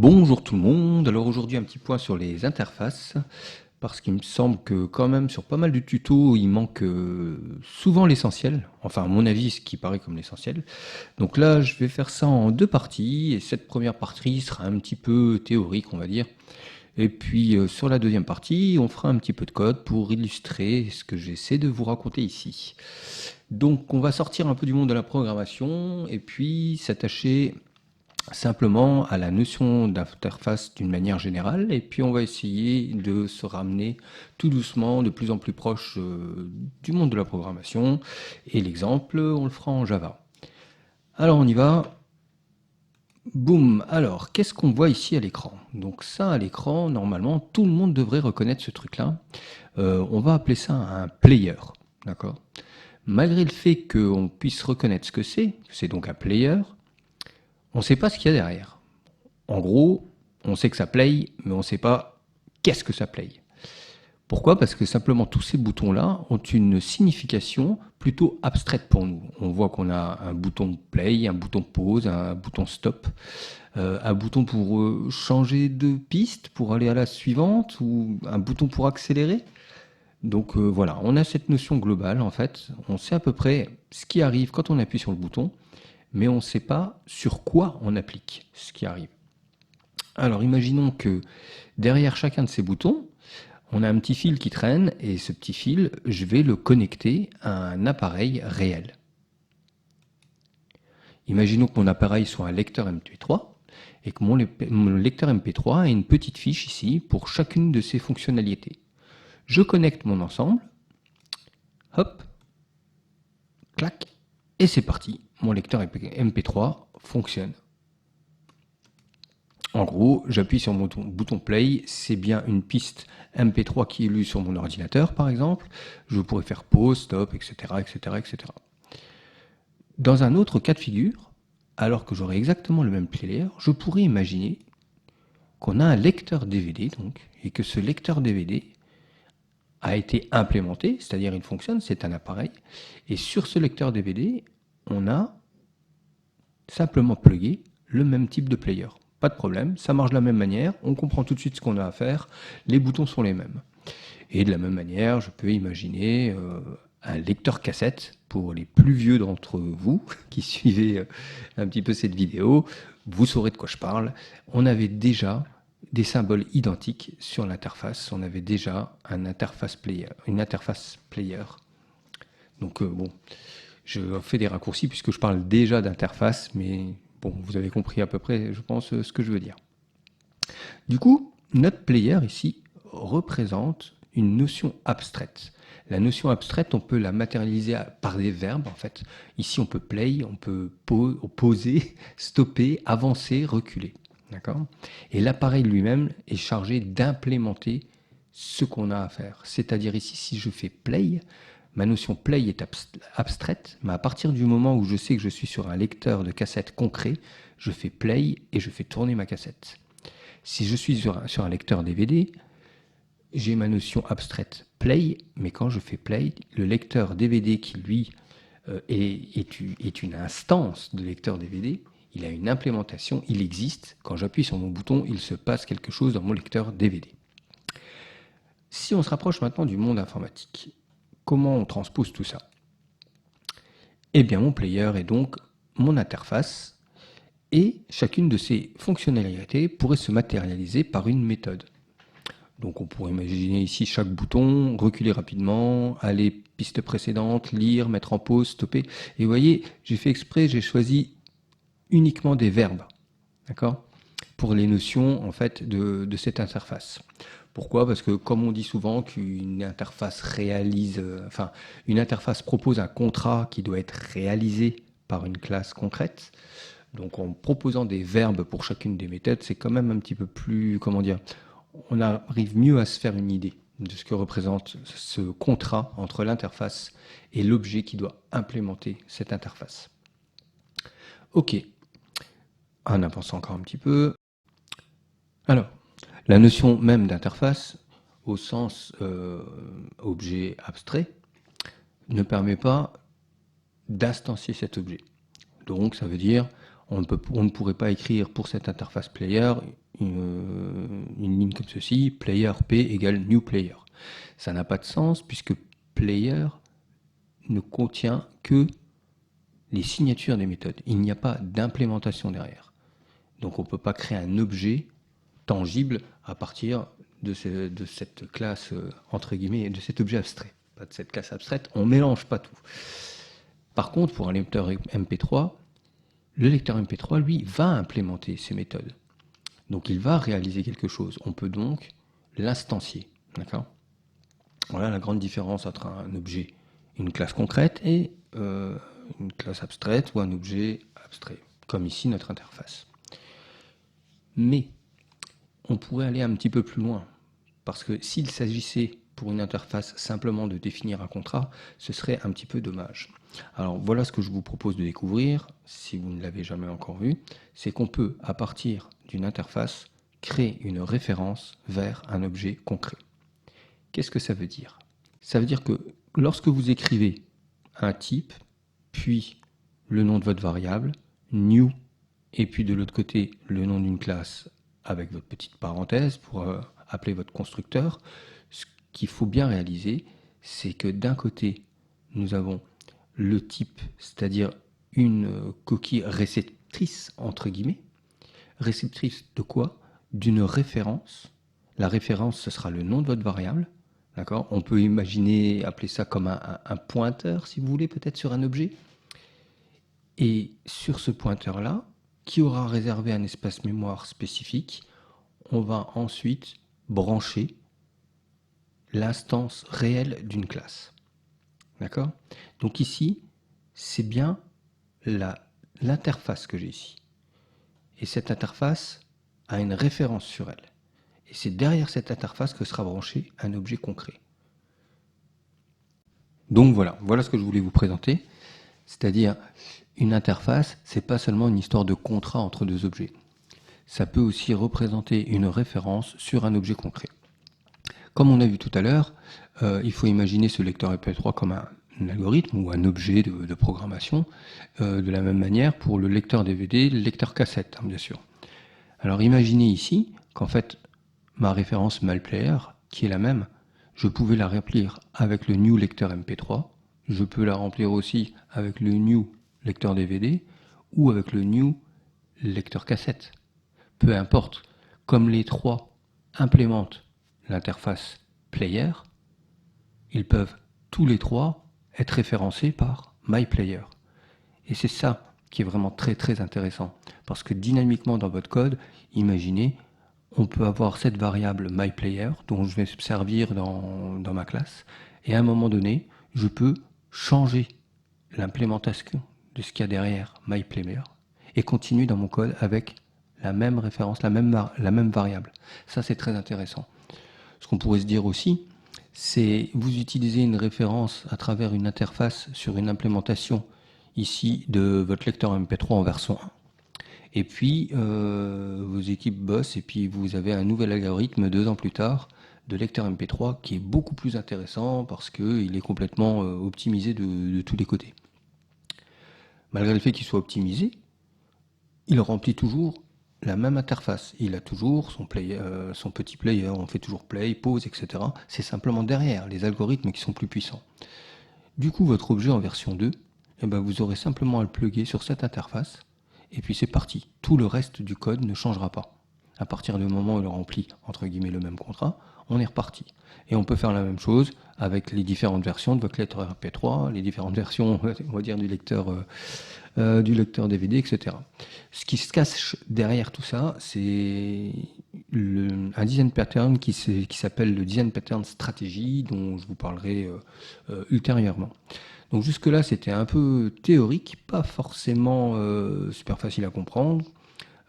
Bonjour tout le monde, alors aujourd'hui un petit point sur les interfaces, parce qu'il me semble que quand même sur pas mal de tutos il manque souvent l'essentiel, enfin à mon avis ce qui paraît comme l'essentiel. Donc là je vais faire ça en deux parties, et cette première partie sera un petit peu théorique on va dire, et puis sur la deuxième partie on fera un petit peu de code pour illustrer ce que j'essaie de vous raconter ici. Donc on va sortir un peu du monde de la programmation, et puis s'attacher simplement à la notion d'interface d'une manière générale, et puis on va essayer de se ramener tout doucement de plus en plus proche du monde de la programmation, et l'exemple on le fera en Java. Alors on y va. Boum. Alors qu'est-ce qu'on voit ici à l'écran? Donc ça à l'écran, normalement tout le monde devrait reconnaître ce truc là. On va appeler ça un player, d'accord? Malgré le fait qu'on puisse reconnaître ce que c'est donc un player, on ne sait pas ce qu'il y a derrière. En gros, on sait que ça play, mais on ne sait pas qu'est-ce que ça play. Pourquoi? Parce que simplement tous ces boutons-là ont une signification plutôt abstraite pour nous. On voit qu'on a un bouton play, un bouton pause, un bouton stop, un bouton pour changer de piste, pour aller à la suivante, ou un bouton pour accélérer. Donc voilà, on a cette notion globale en fait. On sait à peu près ce qui arrive quand on appuie sur le bouton, mais on ne sait pas sur quoi on applique ce qui arrive. Alors imaginons que derrière chacun de ces boutons, on a un petit fil qui traîne, et ce petit fil, je vais le connecter à un appareil réel. Imaginons que mon appareil soit un lecteur MP3, et que mon lecteur MP3 a une petite fiche ici pour chacune de ses fonctionnalités. Je connecte mon ensemble, hop, clac, et c'est parti, mon lecteur MP3 fonctionne. En gros, j'appuie sur mon bouton play, c'est bien une piste MP3 qui est lue sur mon ordinateur par exemple. Je pourrais faire pause, stop, etc., etc., etc. Dans un autre cas de figure, alors que j'aurais exactement le même player, je pourrais imaginer qu'on a un lecteur DVD donc, et que ce lecteur DVD a été implémenté, c'est-à-dire il fonctionne, c'est un appareil, et sur ce lecteur DVD, on a simplement plugué le même type de player. Pas de problème, ça marche de la même manière, on comprend tout de suite ce qu'on a à faire, les boutons sont les mêmes. Et de la même manière, je peux imaginer un lecteur cassette, pour les plus vieux d'entre vous qui suivez un petit peu cette vidéo, vous saurez de quoi je parle. On avait déjà des symboles identiques sur l'interface, on avait déjà une interface player. Donc bon, je fais des raccourcis puisque je parle déjà d'interface, mais bon, vous avez compris à peu près, je pense, ce que je veux dire. Du coup, notre player ici représente une notion abstraite. La notion abstraite, on peut la matérialiser par des verbes en fait. Ici, on peut play, on peut poser, stopper, avancer, reculer. D'accord? Et l'appareil lui-même est chargé d'implémenter ce qu'on a à faire. C'est-à-dire ici, si je fais play, ma notion play est abstraite, mais à partir du moment où je sais que je suis sur un lecteur de cassette concret, je fais play et je fais tourner ma cassette. Si je suis sur un lecteur DVD, j'ai ma notion abstraite play, mais quand je fais play, le lecteur DVD qui lui est une instance de lecteur DVD, il a une implémentation, il existe. Quand j'appuie sur mon bouton, il se passe quelque chose dans mon lecteur DVD. Si on se rapproche maintenant du monde informatique, comment on transpose tout ça? Eh bien, mon player est donc mon interface, et chacune de ces fonctionnalités pourrait se matérialiser par une méthode. Donc on pourrait imaginer ici chaque bouton, reculer rapidement, aller piste précédente, lire, mettre en pause, stopper. Et vous voyez, j'ai fait exprès, j'ai choisi uniquement des verbes, d'accord, pour les notions en fait de cette interface. Pourquoi? Parce que comme on dit souvent qu'une interface une interface propose un contrat qui doit être réalisé par une classe concrète. Donc en proposant des verbes pour chacune des méthodes, c'est quand même un petit peu plus, comment dire, on arrive mieux à se faire une idée de ce que représente ce contrat entre l'interface et l'objet qui doit implémenter cette interface. Ok, en avançant encore un petit peu. Alors, la notion même d'interface, au sens objet abstrait, ne permet pas d'instancier cet objet. Donc ça veut dire on ne pourrait pas écrire pour cette interface player une ligne comme ceci, player P égale new player. Ça n'a pas de sens puisque player ne contient que les signatures des méthodes. Il n'y a pas d'implémentation derrière. Donc on ne peut pas créer un objet tangible à partir de cette classe, entre guillemets, de cet objet abstrait. Pas de cette classe abstraite, on ne mélange pas tout. Par contre, pour un lecteur MP3, le lecteur MP3, lui, va implémenter ces méthodes. Donc il va réaliser quelque chose. On peut donc l'instancier. D'accord ? Voilà la grande différence entre un objet, une classe concrète, et une classe abstraite ou un objet abstrait, comme ici notre interface. Mais on pourrait aller un petit peu plus loin, parce que s'il s'agissait pour une interface simplement de définir un contrat, ce serait un petit peu dommage. Alors voilà ce que je vous propose de découvrir, si vous ne l'avez jamais encore vu, c'est qu'on peut, à partir d'une interface, créer une référence vers un objet concret. Qu'est-ce que ça veut dire ? Ça veut dire que lorsque vous écrivez un type, puis le nom de votre variable, new, et puis de l'autre côté le nom d'une classe avec votre petite parenthèse pour appeler votre constructeur, ce qu'il faut bien réaliser, c'est que d'un côté, nous avons le type, c'est-à-dire une coquille réceptrice, entre guillemets. Réceptrice de quoi ? D'une référence. La référence, ce sera le nom de votre variable. D'accord ? On peut imaginer, appeler ça comme un pointeur, si vous voulez, peut-être sur un objet. Et sur ce pointeur-là, qui aura réservé un espace mémoire spécifique, on va ensuite brancher l'instance réelle d'une classe. D'accord ? Donc ici, c'est bien l'interface que j'ai ici. Et cette interface a une référence sur elle. Et c'est derrière cette interface que sera branché un objet concret. Donc voilà ce que je voulais vous présenter. C'est-à-dire, une interface, c'est pas seulement une histoire de contrat entre deux objets. Ça peut aussi représenter une référence sur un objet concret. Comme on a vu tout à l'heure, il faut imaginer ce lecteur MP3 comme un algorithme ou un objet de programmation, de la même manière pour le lecteur DVD, le lecteur cassette, bien sûr. Alors imaginez ici qu'en fait, ma référence MyPlayer, qui est la même, je pouvais la remplir avec le new lecteur MP3, je peux la remplir aussi avec le new lecteur DVD ou avec le new lecteur cassette. Peu importe, comme les trois implémentent l'interface player, ils peuvent tous les trois être référencés par MyPlayer. Et c'est ça qui est vraiment très très intéressant, parce que dynamiquement dans votre code, imaginez, on peut avoir cette variable MyPlayer dont je vais me servir dans ma classe, et à un moment donné, je peux changer l'implémentation de ce qu'il y a derrière MyPlayer et continuer dans mon code avec la même référence, la même variable. Ça, c'est très intéressant. Ce qu'on pourrait se dire aussi, c'est vous utilisez une référence à travers une interface sur une implémentation ici de votre lecteur MP3 en version 1. Et puis, vos équipes bossent et puis vous avez un nouvel algorithme 2 ans plus tard de lecteur MP3 qui est beaucoup plus intéressant parce qu'il est complètement optimisé de tous les côtés. Malgré le fait qu'il soit optimisé, il remplit toujours la même interface. Il a toujours son petit player, on fait toujours play, pause, etc. C'est simplement derrière les algorithmes qui sont plus puissants. Du coup, votre objet en version 2, vous aurez simplement à le plugger sur cette interface, et puis c'est parti. Tout le reste du code ne changera pas. À partir du moment où il remplit, entre guillemets, le même contrat, on est reparti. Et on peut faire la même chose avec les différentes versions de votre lecteur MP3, les différentes versions, on va dire, du lecteur DVD, etc. Ce qui se cache derrière tout ça, c'est un design pattern qui s'appelle le design pattern stratégie, dont je vous parlerai ultérieurement. Donc jusque-là, c'était un peu théorique, pas forcément super facile à comprendre,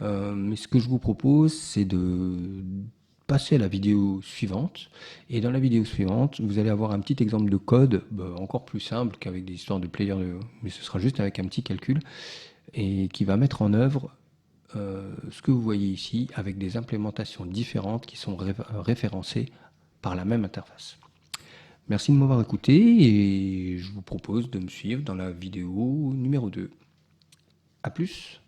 mais ce que je vous propose, c'est de passer à la vidéo suivante. Et dans la vidéo suivante, vous allez avoir un petit exemple de code, encore plus simple qu'avec des histoires de player, mais ce sera juste avec un petit calcul, et qui va mettre en œuvre ce que vous voyez ici, avec des implémentations différentes qui sont référencées par la même interface. Merci de m'avoir écouté et je vous propose de me suivre dans la vidéo numéro 2. A plus.